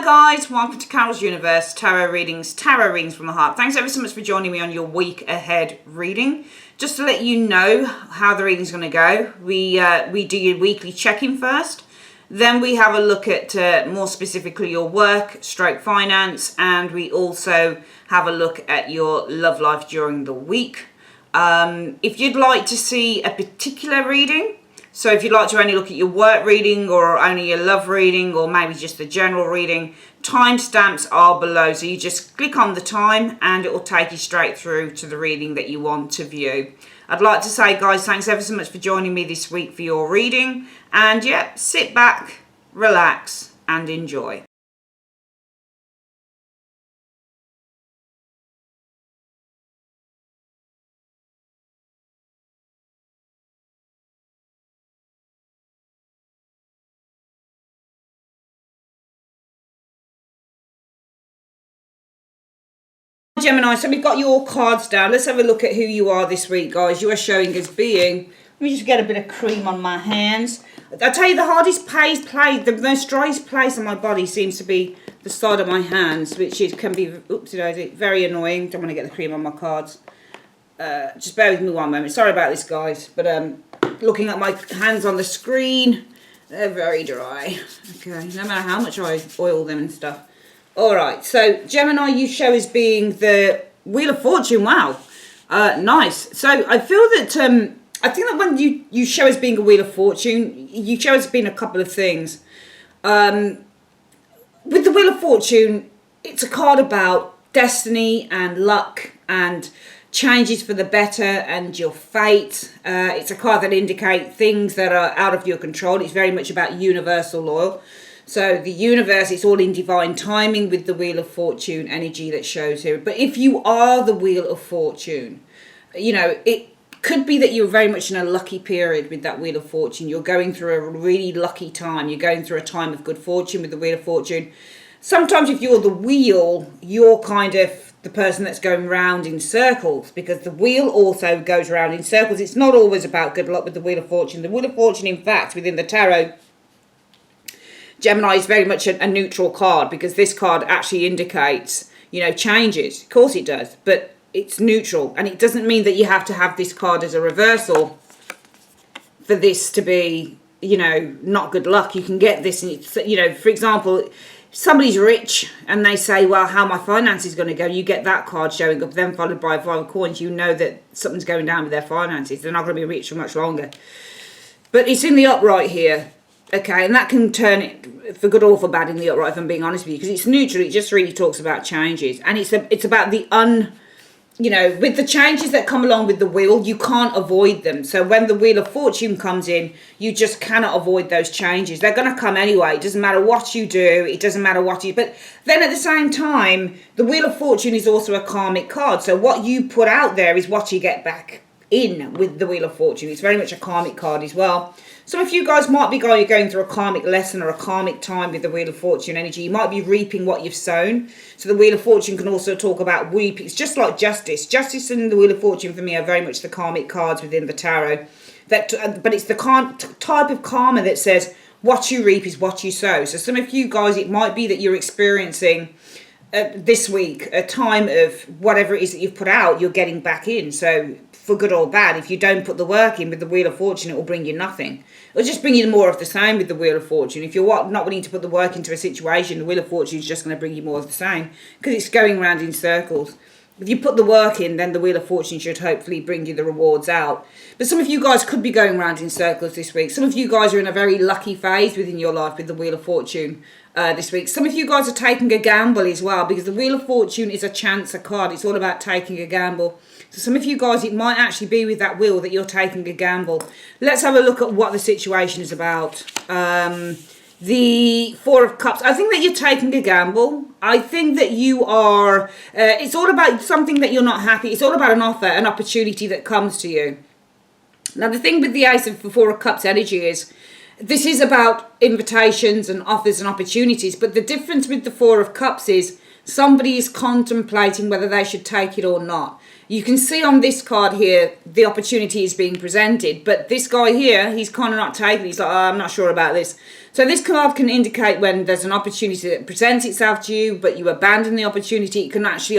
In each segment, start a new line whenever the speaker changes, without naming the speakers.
Hi guys, welcome to Carol's Universe, tarot readings from the heart. Thanks ever so much for joining me on your week ahead reading. Just to let you know how the reading's going to go, we do your weekly check-in first. Then we have a look at more specifically your work, stroke finance, and we also have a look at your love life during the week. If you'd like to see a particular reading, so if you'd like to only look at your work reading or only your love reading or maybe just the general reading, timestamps are below. So you just click on the time and it will take you straight through to the reading that you want to view. I'd like to say, guys, thanks ever so much for joining me this week for your reading. And yeah, sit back, relax and enjoy. Gemini, so we've got your cards down. Let's have a look at who you are this week, guys. You are showing as being, let me just get a bit of cream on my hands. I tell you, the hardest place, the most driest place on my body seems to be the side of my hands, which can be, oopsie-daisy, very annoying. Don't want to get the cream on my cards. Just bear with me one moment. Sorry about this, guys, but looking at my hands on the screen, they're very dry. Okay, no matter how much I oil them and stuff. All right, so Gemini, you show as being the Wheel of Fortune. Wow, nice. So I feel that I think that when you show as being a Wheel of Fortune, you show as being a couple of things. With the Wheel of Fortune, it's a card about destiny and luck and changes for the better and your fate. It's a card that indicates things that are out of your control. It's very much about universal law. So the universe, it's all in divine timing with the Wheel of Fortune energy that shows here. But if you are the Wheel of Fortune, you know, it could be that you're very much in a lucky period with that Wheel of Fortune. You're going through a really lucky time. You're going through a time of good fortune with the Wheel of Fortune. Sometimes if you're the wheel, you're kind of the person that's going round in circles, because the wheel also goes round in circles. It's not always about good luck with the Wheel of Fortune. The Wheel of Fortune, in fact, within the tarot, Gemini is very much a neutral card, because this card actually indicates, you know, changes. Of course it does, but it's neutral. And it doesn't mean that you have to have this card as a reversal for this to be, you know, not good luck. You can get this, and it's, you know, for example, if somebody's rich and they say, well, how my finance is going to go, you get that card showing up, then followed by 5 of coins. You know that something's going down with their finances. They're not going to be rich for much longer. But it's in the upright here. Okay, and that can turn it for good or for bad in the upright, if I'm being honest with you, because it's neutral. It just really talks about changes, and it's about the you know, with the changes that come along with the wheel, you can't avoid them. So when the Wheel of Fortune comes in, you just cannot avoid those changes. They're going to come anyway. It doesn't matter what you do. It doesn't matter what you... But then at the same time, the Wheel of Fortune is also a karmic card. So what you put out there is what you get back in with the Wheel of Fortune. It's very much a karmic card as well. Some of you guys might be going through a karmic lesson or a karmic time with the Wheel of Fortune energy. You might be reaping what you've sown. So the Wheel of Fortune can also talk about weeping. It's just like Justice. Justice and the Wheel of Fortune for me are very much the karmic cards within the tarot. But it's the type of karma that says what you reap is what you sow. So some of you guys, it might be that you're experiencing this week a time of whatever it is that you've put out, you're getting back in. So for good or bad, if you don't put the work in with the Wheel of Fortune, it will bring you nothing. It'll just bring you more of the same with the Wheel of Fortune. If you're not willing to put the work into a situation, the Wheel of Fortune is just going to bring you more of the same, because it's going round in circles. If you put the work in, then the Wheel of Fortune should hopefully bring you the rewards out. But some of you guys could be going round in circles this week. Some of you guys are in a very lucky phase within your life with the Wheel of Fortune this week. Some of you guys are taking a gamble as well, because the Wheel of Fortune is a chance, a card. It's all about taking a gamble. So some of you guys, it might actually be with that wheel that you're taking a gamble. Let's have a look at what the situation is about. The Four of Cups. I think that you're taking a gamble. I think that you are... it's all about something that you're not happy. It's all about an offer, an opportunity that comes to you. Now, the thing with the Ace of the Four of Cups energy is this is about invitations and offers and opportunities. But the difference with the Four of Cups is somebody is contemplating whether they should take it or not. You can see on this card here, the opportunity is being presented. But this guy here, he's kind of not taking it. He's like, oh, I'm not sure about this. So this card can indicate when there's an opportunity that presents itself to you, but you abandon the opportunity. It can actually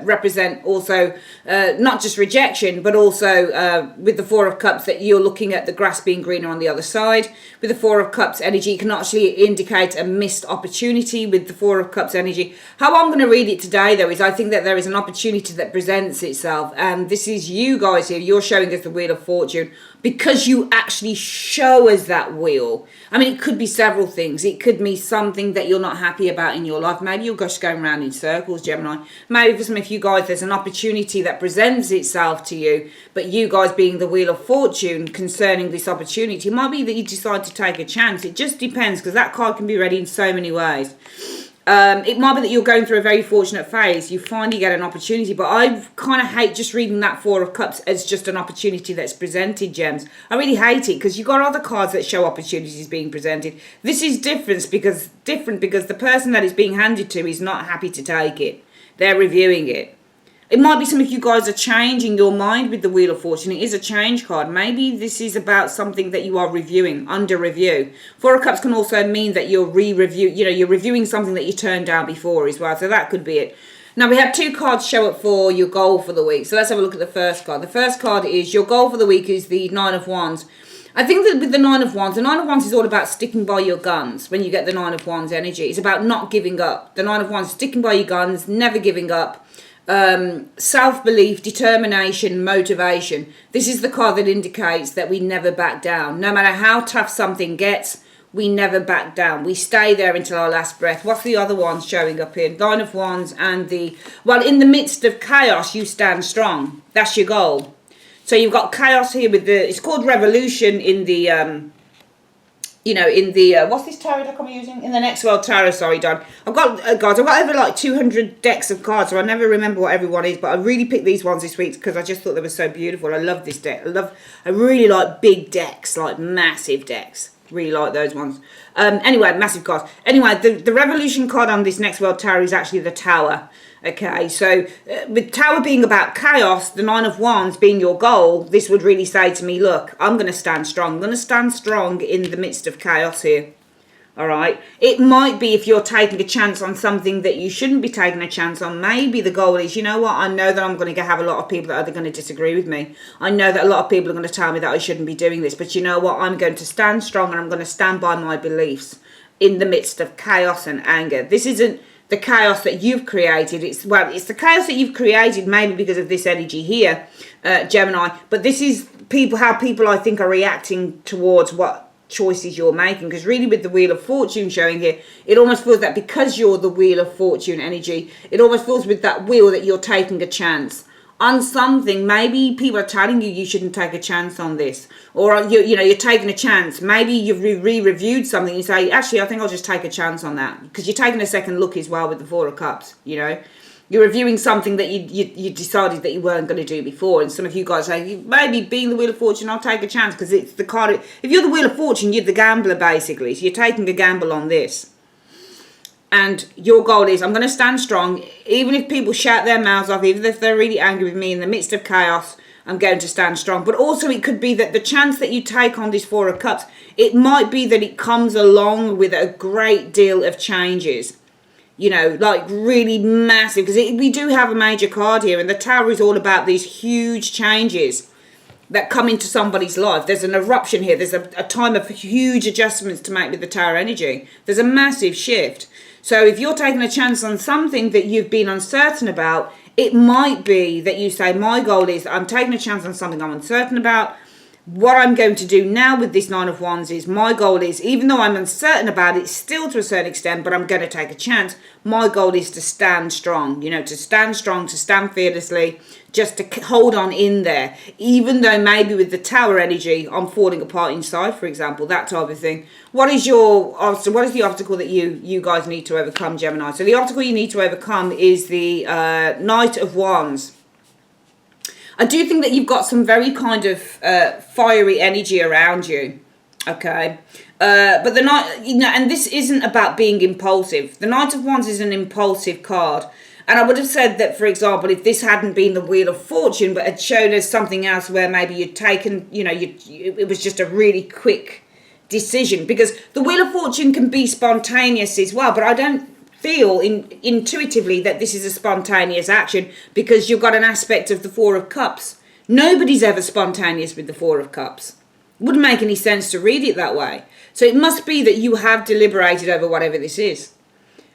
represent also not just rejection, but also with the Four of Cups that you're looking at the grass being greener on the other side. With the Four of Cups energy, it can actually indicate a missed opportunity with the Four of Cups energy. How I'm going to read it today, though, is I think that there is an opportunity that presents itself. And this is you guys here. You're showing us the Wheel of Fortune because you actually show us that wheel. I mean, it could be several things. It could be something that you're not happy about in your life. Maybe you're just going around in circles, Gemini. Maybe for some of you guys, there's an opportunity that presents itself to you, but you guys being the Wheel of Fortune concerning this opportunity, it might be that you decide to take a chance. It just depends, because that card can be read in so many ways. It might be that you're going through a very fortunate phase. You finally get an opportunity, but I kind of hate just reading that Four of Cups as just an opportunity that's presented, Gems. I really hate it because you've got other cards that show opportunities being presented. This is different because the person that is being handed to is not happy to take it. They're reviewing it. It might be some of you guys are changing your mind with the Wheel of Fortune. It is a change card. Maybe this is about something that you are reviewing, under review. Four of Cups can also mean that you're you're reviewing something that you turned down before as well. So that could be it. Now we have two cards show up for your goal for the week. So let's have a look at the first card. The first card is your goal for the week is the Nine of Wands. I think that with the Nine of Wands is all about sticking by your guns when you get the Nine of Wands energy. It's about not giving up. The Nine of Wands, sticking by your guns, never giving up. Self-belief, determination, motivation. This is the card that indicates that we never back down. No matter how tough something gets, we never back down. We stay there until our last breath. What's the other one showing up here? Nine of Wands and in the midst of chaos, you stand strong. That's your goal. So you've got chaos here with it's called revolution in the, what's this tarot deck I'm using? In the Next World Tarot, sorry, Don. I've got, guys, I've got over like 200 decks of cards, so I never remember what everyone is, but I really picked these ones this week because I just thought they were so beautiful. I love this deck. I really like big decks, like massive decks. Really like those ones. Anyway, massive cards. Anyway, the Revolution card on this Next World Tarot is actually the Tower. Okay, so with Tower being about chaos, the Nine of Wands being your goal, this would really say to me, look, I'm going to stand strong. I'm going to stand strong in the midst of chaos here. All right. It might be if you're taking a chance on something that you shouldn't be taking a chance on. Maybe the goal is, you know what, I know that I'm going to have a lot of people that are going to disagree with me. I know that a lot of people are going to tell me that I shouldn't be doing this. But you know what, I'm going to stand strong and I'm going to stand by my beliefs in the midst of chaos and anger. This isn't the chaos that you've created. It's the chaos that you've created maybe because of this energy here, Gemini. But this is how people I think are reacting towards what choices you're making, because really with the Wheel of Fortune showing here, it almost feels that because you're the Wheel of Fortune energy, it almost feels with that wheel that you're taking a chance on something. Maybe people are telling you shouldn't take a chance on this, or you're taking a chance. Maybe you've re-reviewed something and you say, actually I think I'll just take a chance on that, because you're taking a second look as well with the Four of Cups. You're reviewing something that you decided that you weren't going to do before. And some of you guys say, maybe being the Wheel of Fortune, I'll take a chance, because it's the card. If you're the Wheel of Fortune, you're the gambler, basically. So you're taking a gamble on this. And your goal is, I'm going to stand strong. Even if people shout their mouths off, even if they're really angry with me in the midst of chaos, I'm going to stand strong. But also it could be that the chance that you take on this Four of Cups, it might be that it comes along with a great deal of changes. Like really massive, because we do have a major card here, and the Tower is all about these huge changes that come into somebody's life. There's an eruption here. There's a time of huge adjustments to make with the Tower energy. There's a massive shift. So if you're taking a chance on something that you've been uncertain about, it might be that you say, my goal is I'm taking a chance on something I'm uncertain about. What I'm going to do now with this Nine of Wands is, my goal is, even though I'm uncertain about it still to a certain extent, but I'm going to take a chance, my goal is to stand strong, to stand strong, to stand fearlessly, just to hold on in there, even though maybe with the Tower energy, I'm falling apart inside, for example, that type of thing. What is the obstacle that you guys need to overcome, Gemini? So the obstacle you need to overcome is the Knight of Wands. I do think that you've got some very kind of fiery energy around you, okay? But the Knight, and this isn't about being impulsive. The Knight of Wands is an impulsive card. And I would have said that, for example, if this hadn't been the Wheel of Fortune, but had shown us something else where maybe you'd taken, it was just a really quick decision. Because the Wheel of Fortune can be spontaneous as well, but I don't feel intuitively that this is a spontaneous action, because you've got an aspect of the Four of Cups. Nobody's ever spontaneous with the Four of Cups. It wouldn't make any sense to read it that way. So it must be that you have deliberated over whatever this is.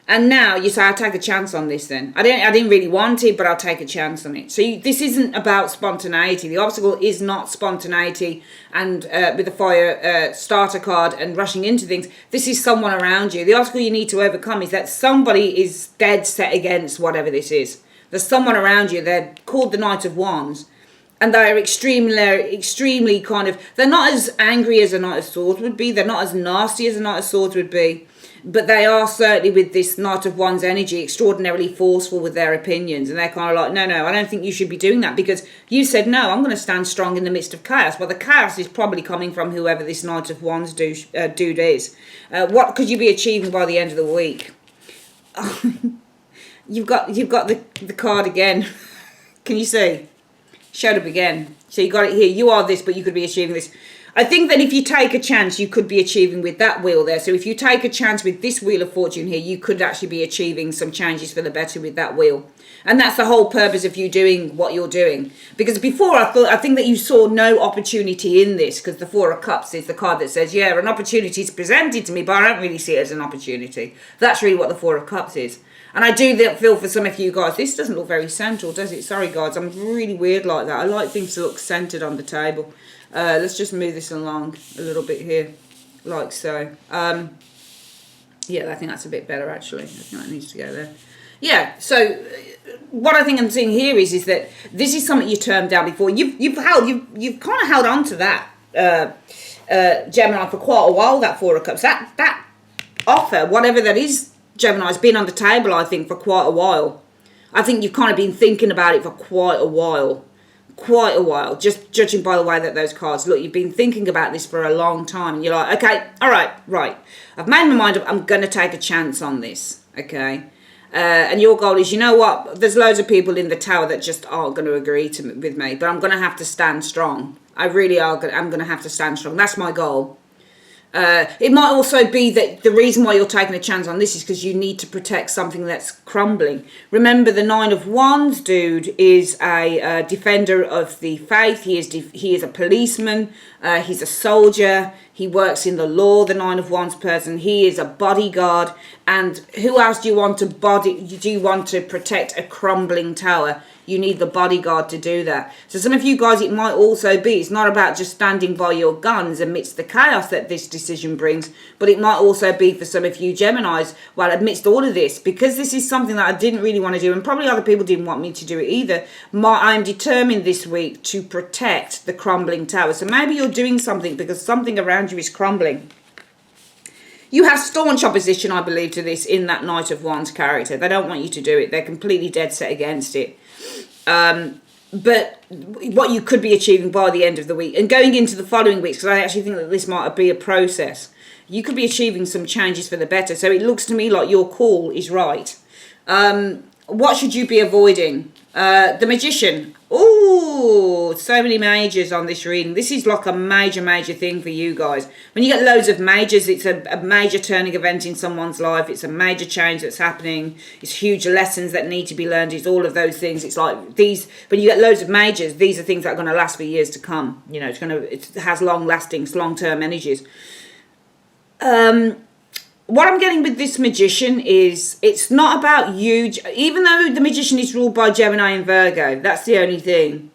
And now you say, I'll take a chance on this then. I didn't really want it, but I'll take a chance on it. So this isn't about spontaneity. The obstacle is not spontaneity and with the fire starter card and rushing into things. This is someone around you. The obstacle you need to overcome is that somebody is dead set against whatever this is. There's someone around you. They're called the Knight of Wands. And they're extremely kind of, they're not as angry as a Knight of Swords would be. They're not as nasty as a Knight of Swords would be. But they are certainly, with this Knight of Wands energy, extraordinarily forceful with their opinions. And they're kind of like, no, I don't think you should be doing that, because you said, no, I'm going to stand strong in the midst of chaos. Well, the chaos is probably coming from whoever this Knight of Wands dude is. What could you be achieving by the end of the week? You've got the card again. Can you see? Showed up again. So you got it here. You are this, but you could be achieving this. I think that if you take a chance, you could be achieving with that wheel there. So if you take a chance with this Wheel of Fortune here, you could actually be achieving some changes for the better with that wheel. And that's the whole purpose of you doing what you're doing. Because before I think that you saw no opportunity in this, because the Four of Cups is the card that says, yeah, an opportunity is presented to me, but I don't really see it as an opportunity. That's really what the Four of Cups is. And I do feel for some of you guys, this doesn't look very central, does it? Sorry, guys, I'm really weird like that. I like things to look centered on the table. Let's just move this along a little bit here, like so. Yeah, I think that's a bit better, actually. I think that needs to go there. Yeah, so what I think I'm seeing here is that this is something you turned down before. You've kind of held on to that, Gemini, for quite a while, that Four of Cups. That offer, whatever that is, Gemini, has been on the table, I think, for quite a while. I think you've kind of been thinking about it for quite a while. Just judging by the way that those cards look. You've been thinking about this for a long time, and you're like, okay, all right, I've made my mind up, I'm going to take a chance on this, okay? And your goal is, you know what, there's loads of people in the tower that just aren't going to agree with me, but I'm going to have to stand strong. I really are. I'm going to have to stand strong. That's my goal. It might also be that the reason why you're taking a chance on this is because you need to protect something that's crumbling. Remember, the Nine of Wands dude is a defender of the faith. He is a policeman. He's a soldier. He works in the law, the Nine of Wands person. He is a bodyguard. And who else do you want to protect a crumbling tower? You need the bodyguard to do that. So some of you guys, it might also be, it's not about just standing by your guns amidst the chaos that this decision brings, but it might also be for some of you Geminis, well, amidst all of this, because this is something that I didn't really want to do, and probably other people didn't want me to do it either, I'm determined this week to protect the crumbling tower. So maybe you're doing something because something around you is crumbling. You have staunch opposition, I believe, to this in that Knight of Wands character. They don't want you to do it. They're completely dead set against it. But what you could be achieving by the end of the week and going into the following weeks, because I actually think that this might be a process, you could be achieving some changes for the better. So it looks to me like your call is right. What should you be avoiding? The Magician. Oh, so many majors on this reading. This is like a major thing for you guys. When you get loads of majors, it's a major turning event in someone's life. It's a major change that's happening. It's huge lessons that need to be learned. It's all of those things. It's like these, when you get loads of majors, these are things that are going to last for years to come. You know, it has long-lasting, long-term energies. What I'm getting with this Magician is it's not about you, even though the Magician is ruled by Gemini and Virgo, that's the only thing.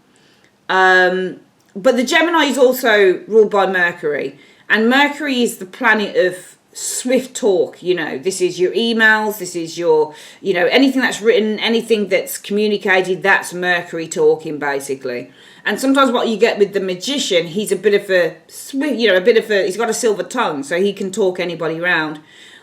But the Gemini is also ruled by Mercury, and Mercury is the planet of swift talk. You know, this is your emails, this is your, you know, anything that's written, anything that's communicated, that's Mercury talking basically. And sometimes what you get with the Magician, he's a bit of a, he's got a silver tongue, so he can talk anybody round.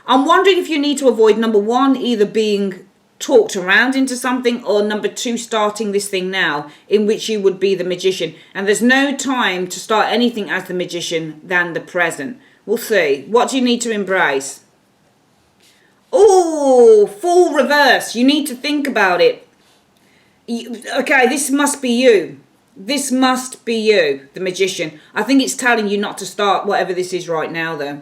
I'm wondering if you need to avoid, number one, either being talked around into something, or number two, starting this thing now, in which you would be the Magician. And there's no time to start anything as the Magician than the present. We'll see. What do you need to embrace? Oh, full reverse. You need to think about it. Okay, this must be you. This must be you, the Magician. I think it's telling you not to start whatever this is right now, though.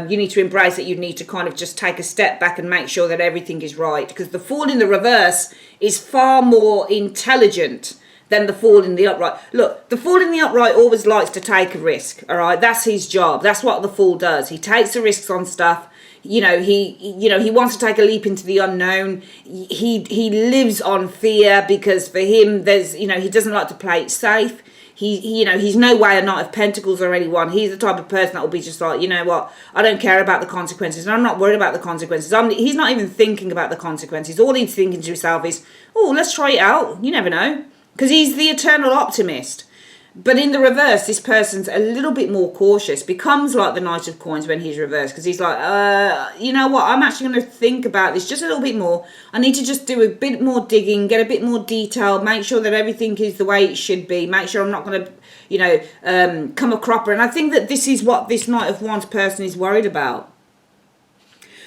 You need to embrace it. You need to kind of just take a step back and make sure that everything is right. Because the Fool in the reverse is far more intelligent than the Fool in the upright. Look, the Fool in the upright always likes to take a risk, all right? That's his job. That's what the Fool does. He takes the risks on stuff. He wants to take a leap into the unknown. He lives on fear because for him, he doesn't like to play it safe. He's no way a Knight of Pentacles or anyone. He's the type of person that will be just like, you know what, I don't care about the consequences, and I'm not worried about the consequences. He's not even thinking about the consequences. All he's thinking to himself is, oh, let's try it out. You never know. Because he's the eternal optimist. But in the reverse, this person's a little bit more cautious, becomes like the Knight of Coins when he's reversed, because he's like, you know what, I'm actually going to think about this just a little bit more. I need to just do a bit more digging, get a bit more detail, make sure that everything is the way it should be, make sure I'm not going to, come a cropper. And I think that this is what this Knight of Wands person is worried about.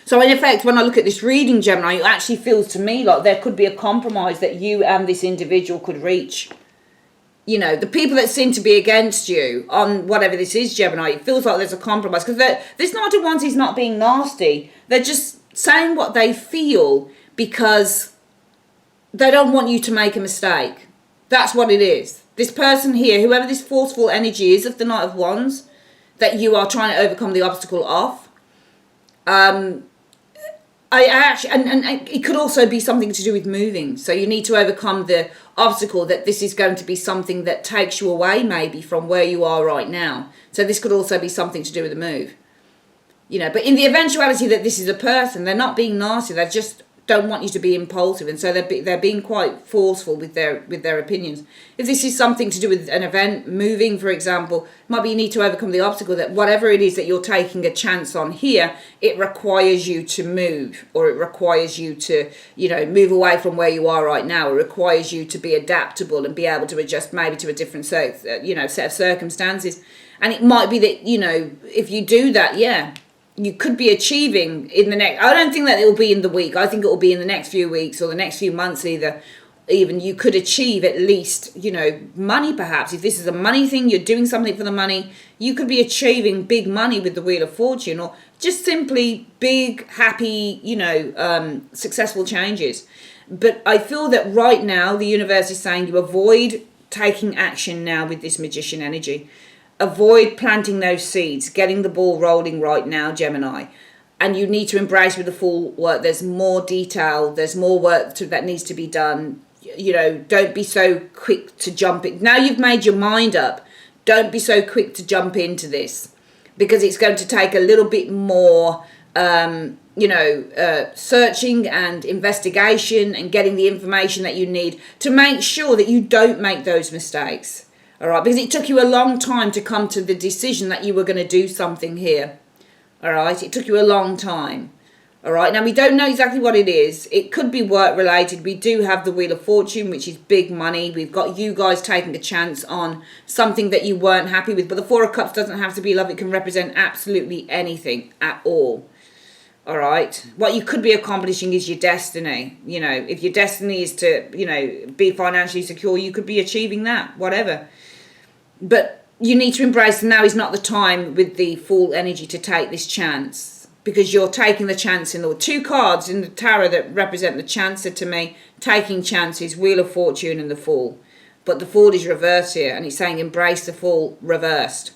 So in effect, when I look at this reading, Gemini, it actually feels to me like there could be a compromise that you and this individual could reach. You know, the people that seem to be against you on whatever this is, Gemini, it feels like there's a compromise. Because this Knight of Wands is not being nasty. They're just saying what they feel because they don't want you to make a mistake. That's what it is. This person here, whoever this forceful energy is of the Knight of Wands, that you are trying to overcome the obstacle of, I actually, and it could also be something to do with moving. So you need to overcome the obstacle that this is going to be something that takes you away maybe from where you are right now. So this could also be something to do with the move. But in the eventuality that this is a person, they're not being nasty. They just don't want you to be impulsive, and so they're being quite forceful with their opinions. If this is something to do with an event, moving, for example, might be you need to overcome the obstacle that whatever it is that you're taking a chance on here, it requires you to move, or it requires you to, move away from where you are right now. It requires you to be adaptable and be able to adjust maybe to a different set of circumstances. And it might be that, if you do that, you could be achieving in the next, I don't think that it will be in the week. I think it will be in the next few weeks or the next few months even you could achieve at least, money perhaps. If this is a money thing, you're doing something for the money, you could be achieving big money with the Wheel of Fortune, or just simply big, happy, successful changes. But I feel that right now the universe is saying you avoid taking action now with this Magician energy. Avoid planting those seeds, getting the ball rolling right now, Gemini. And you need to embrace with the full work. There's more detail. There's more work that needs to be done. Don't be so quick to jump in. Now you've made your mind up, don't be so quick to jump into this, because it's going to take a little bit more, searching and investigation and getting the information that you need to make sure that you don't make those mistakes. All right, because it took you a long time to come to the decision that you were going to do something here. All right, it took you a long time. All right, now we don't know exactly what it is. It could be work related. We do have the Wheel of Fortune, which is big money. We've got you guys taking a chance on something that you weren't happy with. But the Four of Cups doesn't have to be love. It can represent absolutely anything at all. All right, what you could be accomplishing is your destiny. If your destiny is to, be financially secure, you could be achieving that, whatever. But you need to embrace now is not the time with the Fool energy to take this chance, because you're taking the chance in the two cards in the tarot that represent the chancer to me, taking chances, Wheel of Fortune and the Fool. But the Fool is reversed here, and it's saying embrace the Fool reversed.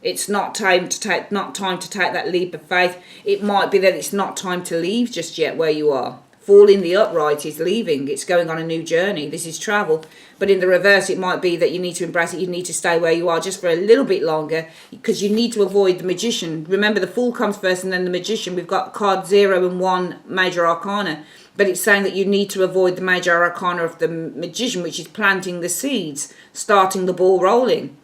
It's not time to take that leap of faith. It might be that it's not time to leave just yet where you are. Fool in the upright is leaving. It's going on a new journey. This is travel. But in the reverse, it might be that you need to embrace it. You need to stay where you are just for a little bit longer, because you need to avoid the Magician. Remember, the Fool comes first and then the Magician. We've got card 0 and 1 major arcana. But it's saying that you need to avoid the major arcana of the Magician, which is planting the seeds, starting the ball rolling.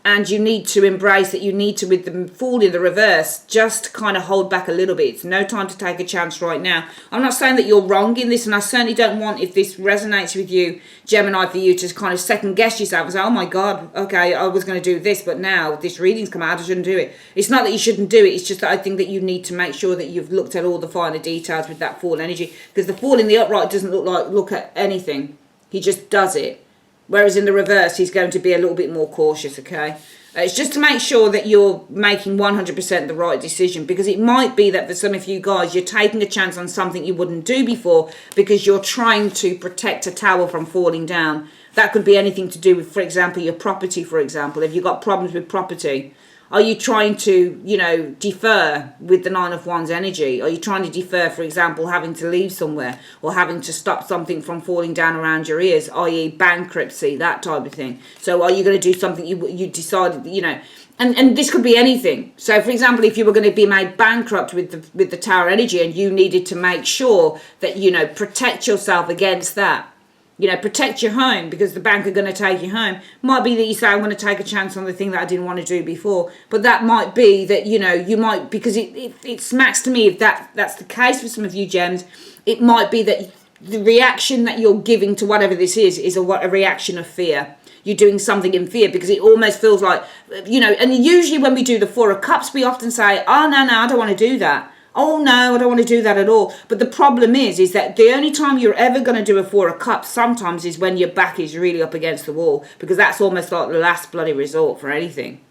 and you need to embrace that you need to, with the Fool in the reverse, just kind of hold back a little bit. It's no time to take a chance right now. I'm not saying that you're wrong in this, and I certainly don't want, if this resonates with you, Gemini, for you to kind of second guess yourself and say, oh my God, okay, I was going to do this, but now this reading's come out, I shouldn't do it. It's not that you shouldn't do it, it's just that I think that you need to make sure that you've looked at all the finer details with that Fool energy, because the Fool in the upright doesn't look at anything. He just does it. Whereas in the reverse, he's going to be a little bit more cautious, okay? It's just to make sure that you're making 100% the right decision, because it might be that for some of you guys, you're taking a chance on something you wouldn't do before because you're trying to protect a tower from falling down. That could be anything to do with, for example, your property, for example. If you've got problems with property, are you trying to, you know, defer with the Nine of Wands energy? Are you trying to defer, for example, having to leave somewhere or having to stop something from falling down around your ears, i.e. bankruptcy, that type of thing? So are you going to do something you decided, you know, and this could be anything. So, for example, if you were going to be made bankrupt with the Tower energy and you needed to make sure that, you know, protect yourself against that, you know, protect your home because the bank are going to take you home. Might be that you say, I'm going to take a chance on the thing that I didn't want to do before. But that might be that, you know, you might, because it smacks to me, if that's the case for some of you gems, it might be that the reaction that you're giving to whatever this is a reaction of fear. You're doing something in fear because it almost feels like, you know, and usually when we do the Four of Cups, we often say, oh, no, I don't want to do that. Oh, no, I don't want to do that at all. But the problem is that the only time you're ever going to do a Four of Cups sometimes is when your back is really up against the wall, because that's almost like the last bloody resort for anything.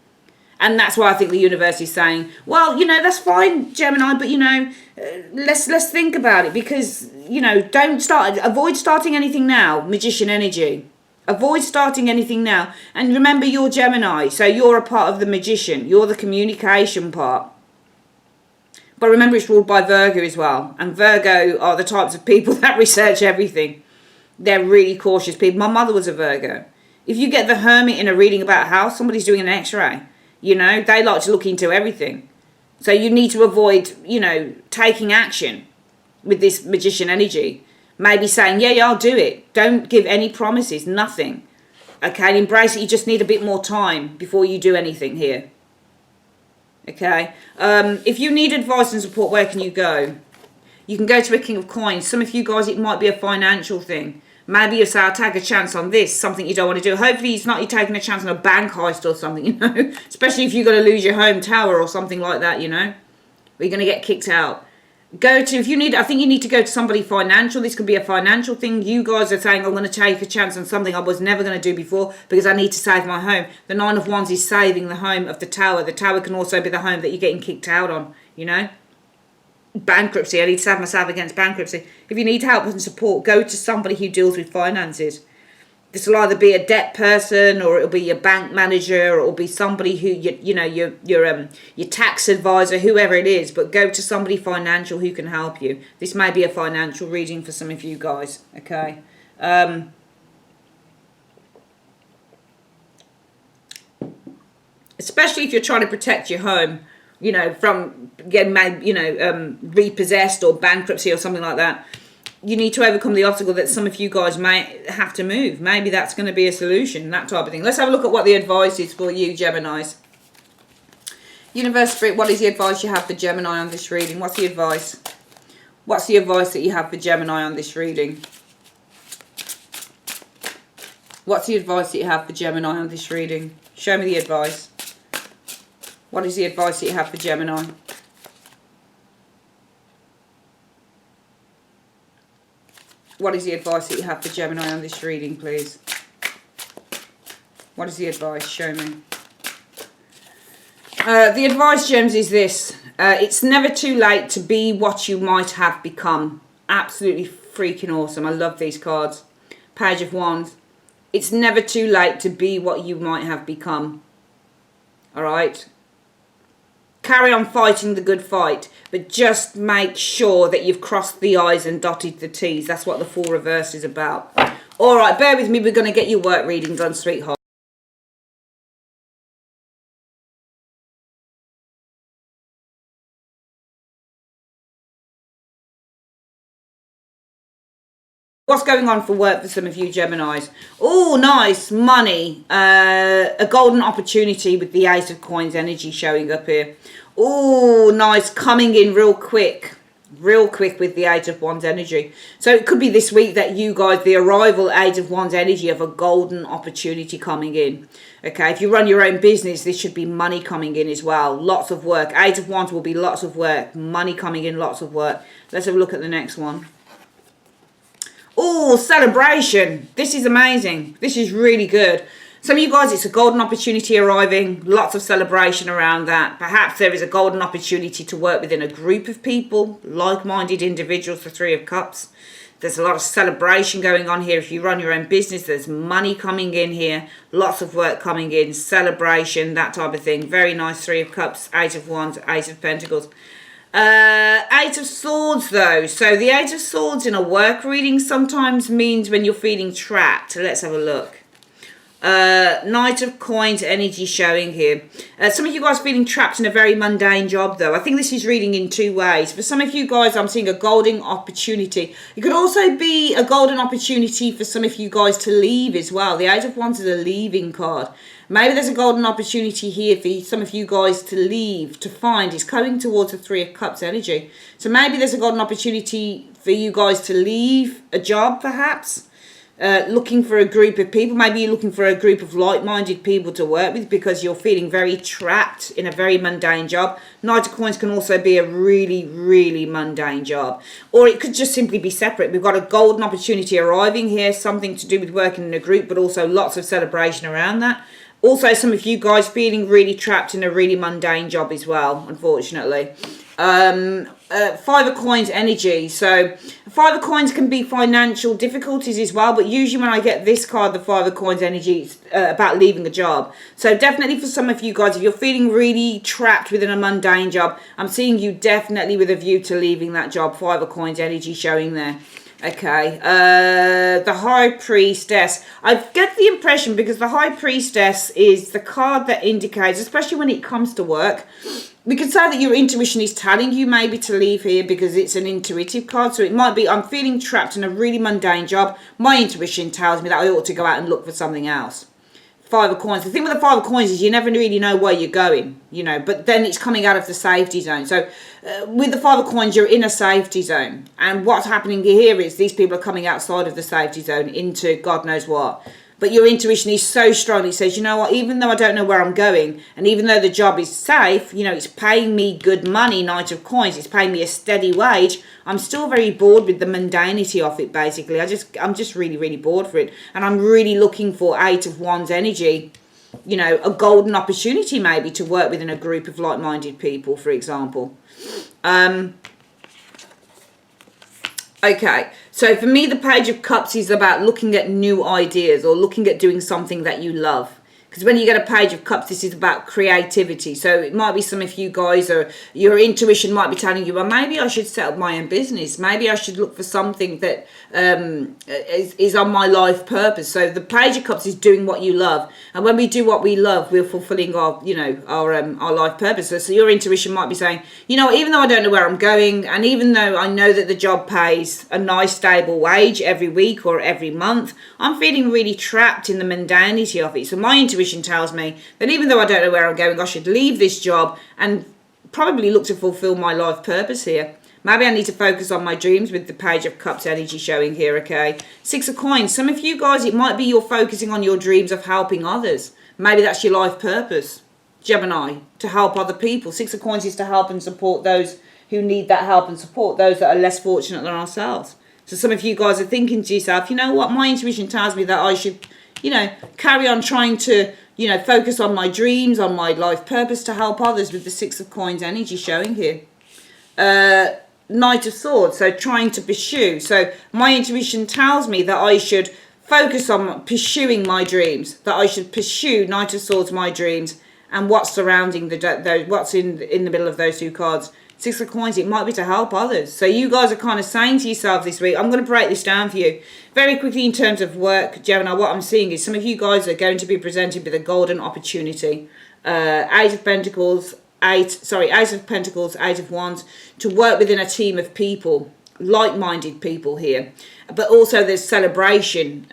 And that's why I think the universe is saying, well, you know, that's fine, Gemini, but, you know, let's think about it, because, you know, avoid starting anything now, Magician energy. Avoid starting anything now. And remember, you're Gemini, so you're a part of the Magician. You're the communication part. But remember, it's ruled by Virgo as well. And Virgo are the types of people that research everything. They're really cautious people. My mother was a Virgo. If you get the Hermit in a reading about a house, somebody's doing an x-ray. You know, they like to look into everything. So you need to avoid, you know, taking action with this Magician energy. Maybe saying, yeah, I'll do it. Don't give any promises, nothing. Okay, and embrace it. You just need a bit more time before you do anything here. Okay, if you need advice and support, where can you go? You can go to a King of Coins. Some of you guys, it might be a financial thing. Maybe you say, I'll take a chance on this, something you don't want to do. Hopefully it's not you taking a chance on a bank heist or something, you know. Especially if you're going to lose your home tower or something like that, you know. Or you're going to get kicked out. If you need, I think you need to go to somebody financial. This could be a financial thing. You guys are saying, I'm going to take a chance on something I was never going to do before because I need to save my home. The Nine of Wands is saving the home of the Tower. The Tower can also be the home that you're getting kicked out on, you know. Bankruptcy, I need to save myself against bankruptcy. If you need help and support, go to somebody who deals with finances. This will either be a debt person, or it'll be your bank manager, or it'll be somebody who your tax advisor, whoever it is. But go to somebody financial who can help you. This may be a financial reading for some of you guys. Okay. Especially if you're trying to protect your home, you know, from getting made, you know, repossessed or bankruptcy or something like that. You need to overcome the obstacle that some of you guys may have to move. Maybe that's going to be a solution, that type of thing. Let's have a look at what the advice is for you, Geminis. Universe Spirit, what is the advice you have for Gemini on this reading? What's the advice? What's the advice that you have for Gemini on this reading? What's the advice that you have for Gemini on this reading? Show me the advice. What is the advice that you have for Gemini? What is the advice that you have for Gemini on this reading, please? What is the advice? Show me. The advice, Gems, is this. It's never too late to be what you might have become. Absolutely freaking awesome. I love these cards. Page of Wands. It's never too late to be what you might have become. Alright? Carry on fighting the good fight, but just make sure that you've crossed the I's and dotted the T's. That's what the Fool reverse is about. All right, bear with me. We're going to get your work reading done, sweetheart. What's going on for work for some of you Geminis? Oh, nice. Money. A golden opportunity with the Ace of Coins energy showing up here. Oh, nice. Coming in real quick. Real quick with the Eight of Wands energy. So it could be this week that you guys, the arrival Eight of Wands energy of a golden opportunity coming in. Okay, if you run your own business, this should be money coming in as well. Lots of work. Eight of Wands will be lots of work. Money coming in, lots of work. Let's have a look at the next one. Oh, celebration. This is amazing. This is really good. Some of you guys, it's a golden opportunity arriving. Lots of celebration around that. Perhaps there is a golden opportunity to work within a group of people, like-minded individuals, the Three of Cups. There's a lot of celebration going on here. If you run your own business, there's money coming in here. Lots of work coming in, celebration, that type of thing. Very nice. Three of Cups, Eight of Wands, Eight of Pentacles. Eight of Swords though. So the Eight of Swords in a work reading sometimes means when you're feeling trapped. Let's have a look. Knight of Coins energy showing here. Some of you guys feeling trapped in a very mundane job though. I think this is reading in two ways. For some of you guys, I'm seeing a golden opportunity. It could also be a golden opportunity for some of you guys to leave as well. The Eight of Wands is a leaving card. Maybe there's a golden opportunity here for some of you guys to leave, to find. It's coming towards the Three of Cups energy. So maybe there's a golden opportunity for you guys to leave a job perhaps. Looking for a group of people. Maybe you're looking for a group of like-minded people to work with because you're feeling very trapped in a very mundane job. Knight of Coins can also be a really, really mundane job. Or it could just simply be separate. We've got a golden opportunity arriving here, something to do with working in a group, but also lots of celebration around that. Also, some of you guys feeling really trapped in a really mundane job as well, unfortunately. Five of Coins energy. So Five of Coins can be financial difficulties as well, but usually when I get this card, the Five of Coins energy, it's about leaving a job. So definitely for some of you guys, if you're feeling really trapped within a mundane job, I'm seeing you definitely with a view to leaving that job. Five of Coins energy showing there. Okay, the High Priestess. I get the impression because the High Priestess is the card that indicates, especially when it comes to work, we could say that your intuition is telling you maybe to leave here because it's an intuitive card. So it might be, I'm feeling trapped in a really mundane job. My intuition tells me that I ought to go out and look for something else. Five of Coins. The thing with the Five of Coins is you never really know where you're going, you know, but then it's coming out of the safety zone. So with the Five of Coins, you're in a safety zone. And what's happening here is these people are coming outside of the safety zone into God knows what. But your intuition is so strong, it says, you know what, even though I don't know where I'm going, and even though the job is safe, you know, it's paying me good money, Knight of Coins, it's paying me a steady wage, I'm still very bored with the mundanity of it, basically. I'm just really, really bored for it. And I'm really looking for Eight of Wands energy, you know, a golden opportunity maybe to work within a group of like-minded people, for example. Okay, so for me, the Page of Cups is about looking at new ideas or looking at doing something that you love. Because when you get a Page of Cups, this is about creativity. So it might be some of you guys, or your intuition might be telling you, well, maybe I should set up my own business. Maybe I should look for something that is on my life purpose. So the Page of Cups is doing what you love. And when we do what we love, we're fulfilling our, you know, our life purpose. So your intuition might be saying, you know, even though I don't know where I'm going, and even though I know that the job pays a nice stable wage every week or every month, I'm feeling really trapped in the mundanity of it. So my intuition tells me that even though I don't know where I'm going, I should leave this job and probably look to fulfill my life purpose here. Maybe I need to focus on my dreams with the Page of Cups energy showing here, okay? Six of Coins. Some of you guys, it might be you're focusing on your dreams of helping others. Maybe that's your life purpose, Gemini, to help other people. Six of Coins is to help and support those who need that help and support those that are less fortunate than ourselves. So some of you guys are thinking to yourself, you know what, my intuition tells me that I should, you know, carry on trying to, you know, focus on my dreams, on my life purpose to help others with the Six of Coins energy showing here. Knight of Swords, so trying to pursue. So my intuition tells me that I should focus on pursuing my dreams, that I should pursue, Knight of Swords, my dreams, and what's surrounding what's in the middle of those two cards. Six of Coins, it might be to help others. So you guys are kind of saying to yourself this week, I'm going to break this down for you. Very quickly in terms of work, Gemini, what I'm seeing is some of you guys are going to be presented with a golden opportunity. Eight of Pentacles, Eight of Pentacles, Eight of Wands, to work within a team of people. like-minded people here, but also there's celebration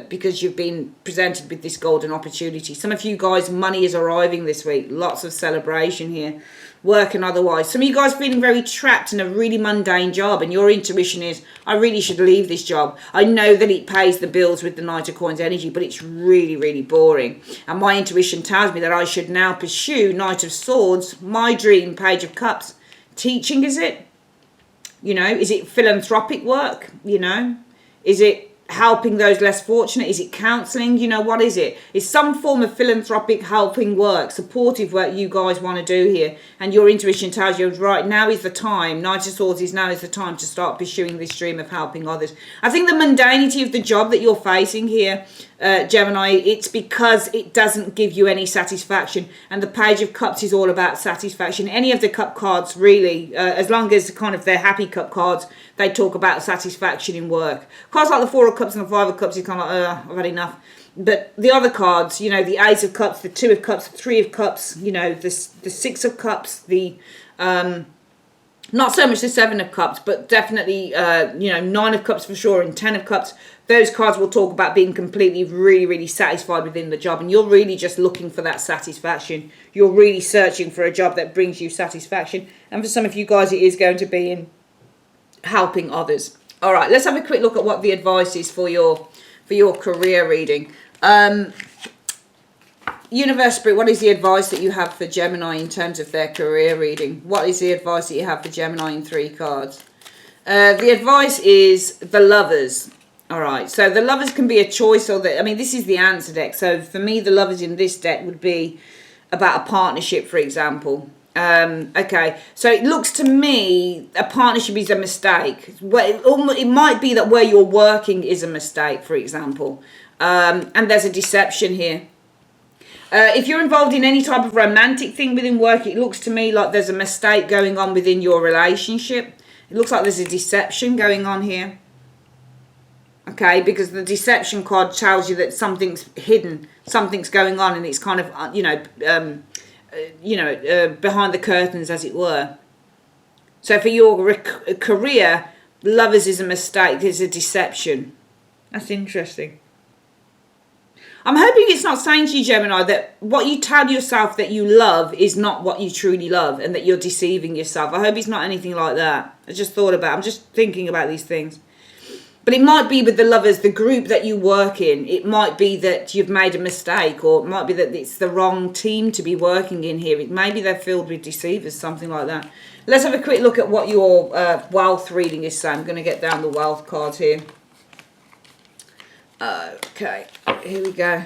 because you've been presented with this golden opportunity. Some of you guys, money is arriving this week. Lots of celebration here, work and otherwise. Some of you guys feeling very trapped in a really mundane job, and your intuition is, I really should leave this job. I know that it pays the bills with the Knight of Coins energy, but it's really, really boring. And my intuition tells me that I should now pursue Knight of Swords, my dream, Page of Cups. Teaching, is it? You know, is it philanthropic work? You know, is it helping those less fortunate? Is it counselling? You know, what is it? It's some form of philanthropic helping work, supportive work you guys want to do here. And your intuition tells you, right, now is the time. Knight of Swords is now is the time to start pursuing this dream of helping others. I think the mundanity of the job that you're facing here, Gemini, it's because it doesn't give you any satisfaction. And the Page of Cups is all about satisfaction. Any of the cup cards, really, as long as kind of they're happy cup cards, they talk about satisfaction in work. Cards like the Four of Cups and the Five of Cups, you're kind of like, I've had enough. But the other cards, you know, the Ace of Cups, the Two of Cups, the Three of Cups, you know, the Six of Cups, the not so much the Seven of Cups, but definitely, you know, Nine of Cups for sure and Ten of Cups. Those cards will talk about being completely, really, really satisfied within the job. And you're really just looking for that satisfaction. You're really searching for a job that brings you satisfaction. And for some of you guys, it is going to be in helping others. All right, let's have a quick look at what the advice is for your career reading. Universe Spirit, what is the advice that you have for Gemini in terms of their career reading? What is the advice that you have for Gemini in 3 cards? The advice is the Lovers. All right, so the Lovers can be a choice, or I mean, this is the answer deck. So for me, the Lovers in this deck would be about a partnership, for example. Okay, so it looks to me a partnership is a mistake. It might be that where you're working is a mistake, for example, and there's a deception here. If you're involved in any type of romantic thing within work, it looks to me like there's a mistake going on within your relationship. It looks like there's a deception going on here. Okay, because the deception card tells you that something's hidden, something's going on, and it's kind of, behind the curtains, as it were. So for your career, Lovers is a mistake, there's a deception. That's interesting. I'm hoping it's not saying to you, Gemini, that what you tell yourself that you love is not what you truly love, and that you're deceiving yourself. I hope it's not anything like that. I'm just thinking about these things. But it might be with the Lovers, the group that you work in. It might be that you've made a mistake, or it might be that it's the wrong team to be working in here. Maybe they're filled with deceivers, something like that. Let's have a quick look at what your wealth reading is saying. I'm going to get down the wealth cards here. Okay, here we go.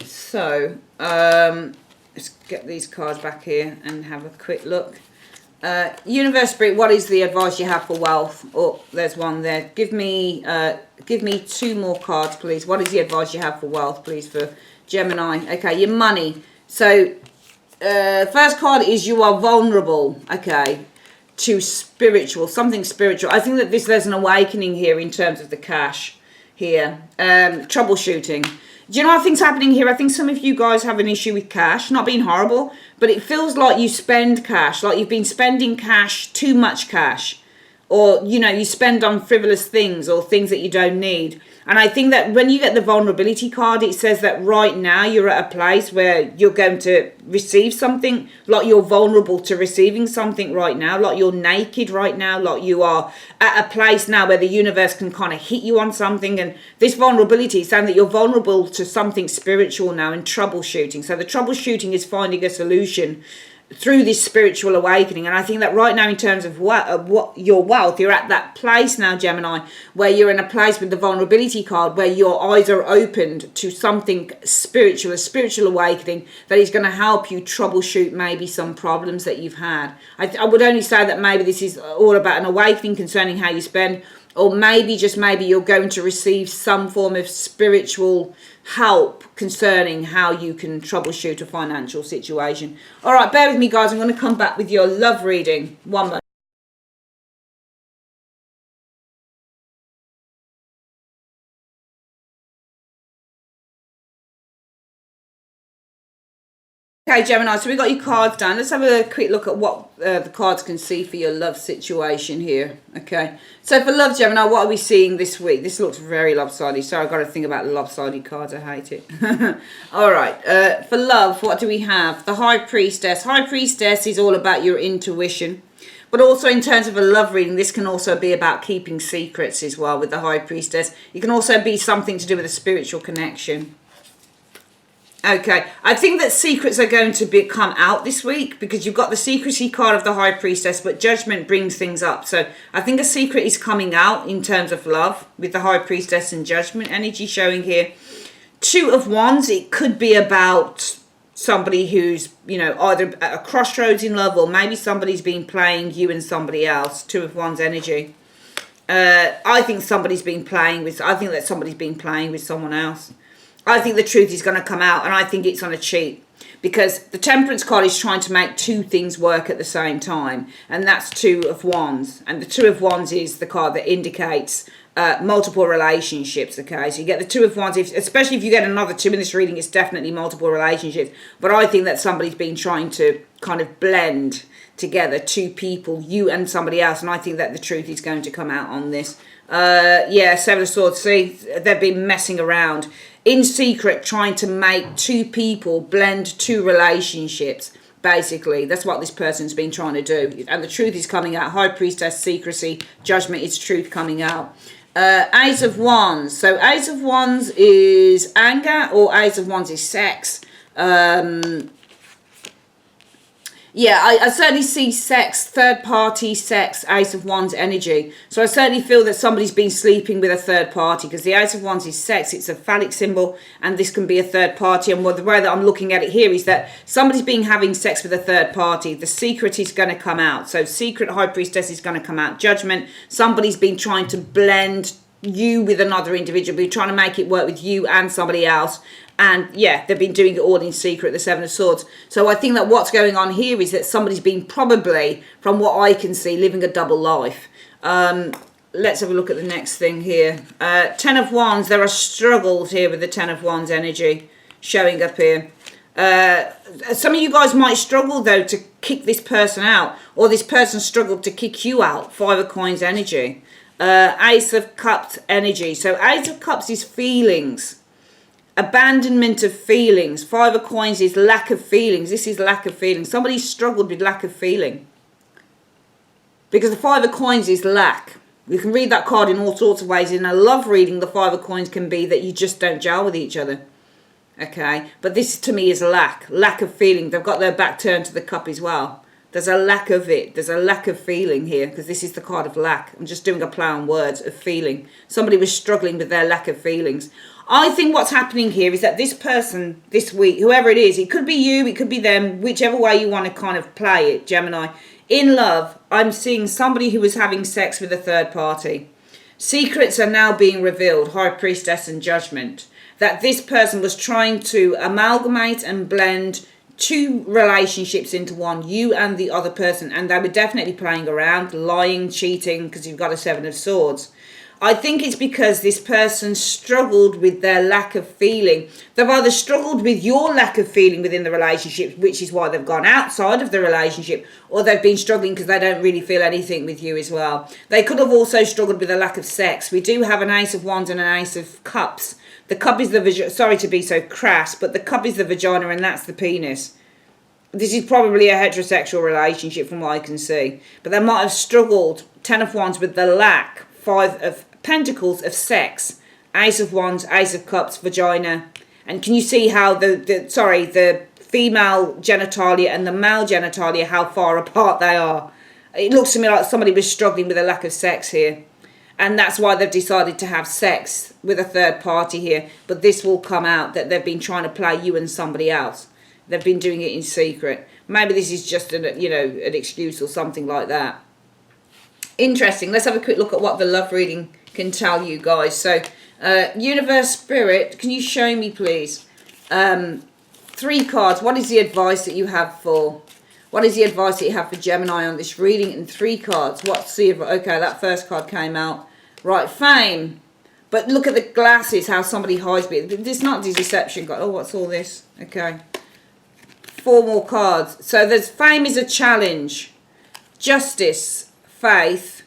So, let's get these cards back here and have a quick look. Universe Spirit, what is the advice you have for wealth? Oh, there's one there. Give me 2 more cards, please. What is the advice you have for wealth, please, for Gemini? Okay, your money. So, first card is you are vulnerable, okay, to something spiritual. I think that there's an awakening here in terms of the cash here. Troubleshooting. Do you know what I think's happening here? I think some of you guys have an issue with cash, not being horrible, but it feels like you spend cash, like you've been spending cash, too much cash, or, you know, you spend on frivolous things or things that you don't need. And I think that when you get the vulnerability card, it says that right now you're at a place where you're going to receive something, like you're vulnerable to receiving something right now, like you're naked right now, like you are at a place now where the universe can kind of hit you on something. And this vulnerability is saying that you're vulnerable to something spiritual now and troubleshooting. So the troubleshooting is finding a solution through this spiritual awakening. And I think that right now in terms of what your wealth, you're at that place now, Gemini, where you're in a place with the vulnerability card where your eyes are opened to something spiritual, a spiritual awakening that is going to help you troubleshoot maybe some problems that you've had. I would only say that maybe this is all about an awakening concerning how you spend, or maybe just maybe you're going to receive some form of spiritual help concerning how you can troubleshoot a financial situation. All right, bear with me, guys. I'm going to come back with your love reading. One moment. Okay, Gemini, so we got your cards down. Let's have a quick look at what the cards can see for your love situation here. Okay, so for love, Gemini, what are we seeing this week? This looks very lopsided. Sorry, I've got to think about the lopsided cards. I hate it. All right, for love, what do we have? The High Priestess. High Priestess is all about your intuition. But also in terms of a love reading, this can also be about keeping secrets as well with the High Priestess. It can also be something to do with a spiritual connection. Okay, I think that secrets are going to come out this week because you've got the secrecy card of the High Priestess, but Judgment brings things up. So I think a secret is coming out in terms of love with the High Priestess and Judgment energy showing here. Two of Wands, it could be about somebody who's, you know, either at a crossroads in love or maybe somebody's been playing you and somebody else. Two of Wands energy. I think somebody's been playing with, I think that somebody's been playing with someone else. I think the truth is going to come out, and I think it's on a cheat because the Temperance card is trying to make two things work at the same time, and that's Two of Wands. And the Two of Wands is the card that indicates multiple relationships. Okay, so you get the Two of Wands, especially if you get another two in this reading, it's definitely multiple relationships. But I think that somebody's been trying to kind of blend together two people, you and somebody else, and I think that the truth is going to come out on this. Yeah, Seven of Swords. See, they've been messing around in secret, trying to make two people blend two relationships. Basically, that's what this person's been trying to do, and the truth is coming out. High Priestess, secrecy, Judgment is truth coming out. Ace of Wands. So Ace of Wands is anger, or Ace of Wands is sex. Yeah, I certainly see sex, third party sex, Ace of Wands energy. So I certainly feel that somebody's been sleeping with a third party because the Ace of Wands is sex. It's a phallic symbol and this can be a third party. And the way that I'm looking at it here is that somebody's been having sex with a third party. The secret is going to come out. So secret, High Priestess is going to come out. Judgment, somebody's been trying to blend you with another individual, but trying to make it work with you and somebody else. And yeah, they've been doing it all in secret, the Seven of Swords. So I think that what's going on here is that somebody's been probably, from what I can see, living a double life. Let's have a look at the next thing here. Ten of Wands, there are struggles here with the Ten of Wands energy showing up here. Some of you guys might struggle though to kick this person out, or this person struggled to kick you out. Five of Coins energy. Ace of Cups energy. So Ace of Cups is feelings. Abandonment of feelings. Five of Coins is lack of feelings. This is lack of feelings. Somebody struggled with lack of feeling. Because the Five of Coins is lack. You can read that card in all sorts of ways. In a love reading, the Five of Coins can be that you just don't gel with each other. Okay? But this to me is lack. Lack of feeling. They've got their back turned to the cup as well. There's a lack of it. There's a lack of feeling here because this is the card of lack. I'm just doing a play on words of feeling. Somebody was struggling with their lack of feelings. I think what's happening here is that this person this week, whoever it is, it could be you, it could be them, whichever way you want to kind of play it, Gemini. In love, I'm seeing somebody who was having sex with a third party. Secrets are now being revealed, High Priestess and Judgment. That this person was trying to amalgamate and blend two relationships into one, you and the other person, and they were definitely playing around, lying, cheating, because you've got a Seven of Swords. I think it's because this person struggled with their lack of feeling. They've either struggled with your lack of feeling within the relationship, which is why they've gone outside of the relationship, or they've been struggling because they don't really feel anything with you as well. They could have also struggled with a lack of sex. We do have an Ace of Wands and an Ace of Cups. The cup is the vagina. Sorry to be so crass, but the cup is the vagina and that's the penis. This is probably a heterosexual relationship from what I can see. But they might have struggled, Ten of Wands, with the lack, Five of Pentacles of sex, Ace of Wands, Ace of Cups, vagina. And can you see how the female genitalia and the male genitalia, how far apart they are? It looks to me like somebody was struggling with a lack of sex here. And that's why they've decided to have sex with a third party here. But this will come out that they've been trying to play you and somebody else. They've been doing it in secret. Maybe this is just an excuse or something like that. Interesting. Let's have a quick look at what the love reading can tell you guys. So, Universe Spirit, can you show me please? 3 cards. What is the advice that you have for? What is the advice that you have for Gemini on this reading? And 3 cards. What's the advice? Okay, that first card came out. Right, fame. But look at the glasses, how somebody hides me. This is not the deception card. Oh, what's all this? Okay. 4 more cards. So there's fame is a challenge, justice, faith,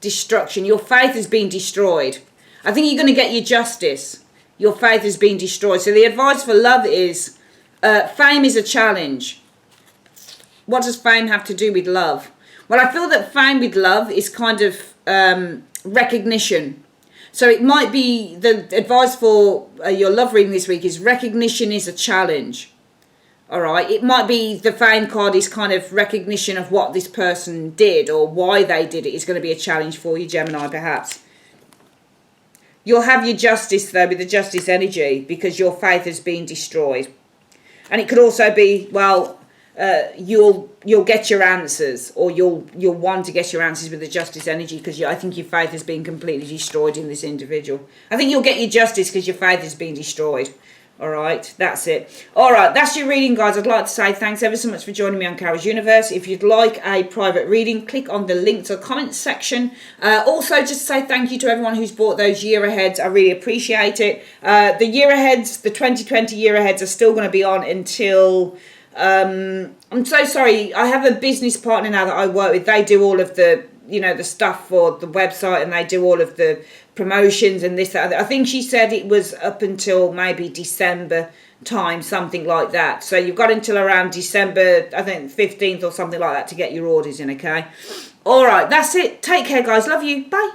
destruction. Your faith has been destroyed. I think you're going to get your justice. Your faith has been destroyed. So the advice for love is fame is a challenge. What does fame have to do with love? Well, I feel that fame with love is kind of recognition. So it might be the advice for your love reading this week is recognition is a challenge. All right. It might be the fame card is kind of recognition of what this person did or why they did it is going to be a challenge for you, Gemini, perhaps. You'll have your justice, though, with the justice energy because your faith has been destroyed. And it could also be, well, you'll get your answers, or you'll want to get your answers with the justice energy because I think your faith has been completely destroyed in this individual. I think you'll get your justice because your faith has been destroyed. All right, that's it. All right, that's your reading, guys. I'd like to say thanks ever so much for joining me on Cara's Universe. If you'd like a private reading, click on the link to the comments section. Also, just say thank you to everyone who's bought those year aheads. I really appreciate it. The year aheads, the 2020 year aheads are still going to be on until... I'm so sorry. I have a business partner now that I work with. They do all of the, the stuff for the website, and they do all of the promotions and this, that. I think she said it was up until maybe December time, something like that. So you've got until around December, I think 15th or something like that to get your orders in, okay? All right, that's it. Take care, guys. Love you. Bye.